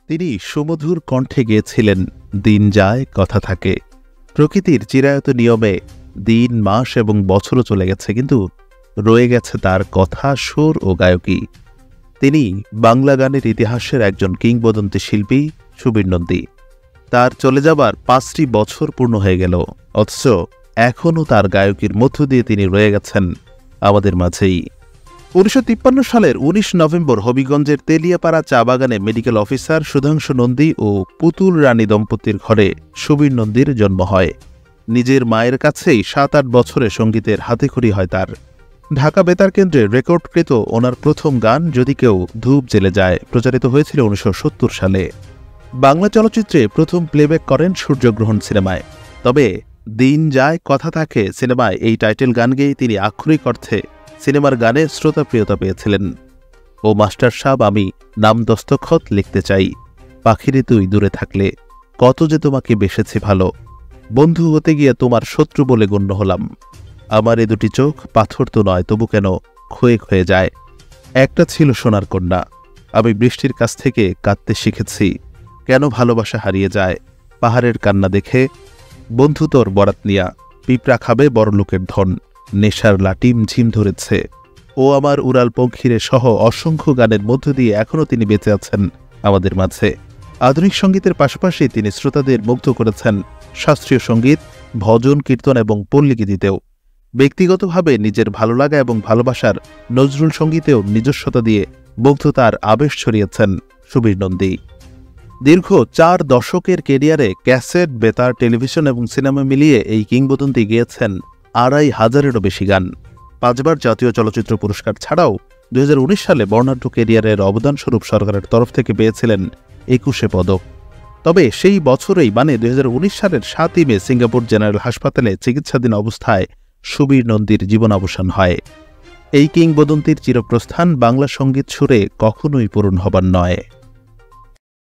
তিনি সুমধুর কণ্ঠে গেয়েছিলেন দিন যায় কথা থাকে। প্রকৃতির চিরায়ত নিয়মে দিন, মাস এবং বছরও চলে গেছে, কিন্তু রয়ে গেছে তার কথা, সুর ও গায়কী। তিনি বাংলা গানের ইতিহাসের একজন কিংবদন্তি শিল্পী সুবীর নন্দী। তার চলে যাবার 5টি বছর পূর্ণ হয়ে গেল, অথচ এখনও তার গায়কীর মধ্য দিয়ে তিনি রয়ে গেছেন আমাদের মাঝেই। 1953 সালের 19 নভেম্বর হবিগঞ্জের তেলিয়াপাড়া চা বাগানে মেডিকেল অফিসার সুধাংশু নন্দী ও পুতুল রানী দম্পতির ঘরে সুবীর নন্দীর জন্ম হয়। নিজের মায়ের কাছেই 7-8 বছরে সঙ্গীতের হাতেখড়ি হয় তার। ঢাকা বেতার কেন্দ্রে রেকর্ডকৃত ওনার প্রথম গান যদি কেউ ধূপ জেলে যায় প্রচারিত হয়েছিল 1970 সালে। বাংলা চলচ্চিত্রে প্রথম প্লেব্যাক করেন সূর্যগ্রহণ সিনেমায়। তবে দিন যায় কথা থাকে সিনেমায় এই টাইটেল গান গেয়েই তিনি আক্ষরিক অর্থে সিনেমার গানে শ্রোতাপ্রিয়তা পেয়েছিলেন। ও মাস্টার সাহেব আমি নাম দস্তখত লিখতে চাই, পাখিরে তুই দূরে থাকলে কত যে তোমাকে বেসেছি ভালো, বন্ধু হতে গিয়ে তোমার শত্রু বলে গণ্য হলাম, আমার এ দুটি চোখ পাথর তো নয় তবু কেন ক্ষয়ে ক্ষয়ে যায়, একটা ছিল সোনার কন্যা, আমি বৃষ্টির কাছ থেকে কাঁদতে শিখেছি, কেন ভালোবাসা হারিয়ে যায়, পাহাড়ের কান্না দেখে, বন্ধু তোর বরাত নিয়া, পিঁপড়া খাবে বড়লোকের ধন, নেশার লাটিম ঝিম ধরেছে, ও আমার উড়াল পঙ্খিরে সহ অসংখ্য গানের মধ্য দিয়ে এখনও তিনি বেঁচে আছেন আমাদের মাঝে। আধুনিক সঙ্গীতের পাশাপাশি তিনি শ্রোতাদের মুগ্ধ করেছেন শাস্ত্রীয় সঙ্গীত, ভজন, কীর্তন এবং পল্লীগীতিতেও। ব্যক্তিগতভাবে নিজের ভালো লাগা এবং ভালোবাসার নজরুল সঙ্গীতেও নিজস্বতা দিয়ে মুগ্ধতার আবেশ ছড়িয়েছেন সুবীর নন্দী। দীর্ঘ 4 দশকের কেরিয়ারে ক্যাসেট, বেতার, টেলিভিশন এবং সিনেমা মিলিয়ে এই কিংবদন্তি গেয়েছেন 2500-এরও বেশি গান। 5 বার জাতীয় চলচ্চিত্র পুরস্কার ছাড়াও 2019 সালে বর্ণাঢ্য কেরিয়ারের অবদানস্বরূপ সরকারের তরফ থেকে পেয়েছিলেন 21 পদক। তবে সেই বছরেই মানে 2019 সালের 7ই মে সিঙ্গাপুর জেনারেল হাসপাতালে চিকিৎসাধীন অবস্থায় সুবীর নন্দীর জীবনাবসান হয়। এই কিংবদন্তির চিরপ্রস্থান বাংলা সঙ্গীত সুরে কখনোই পূরণ হবার নয়।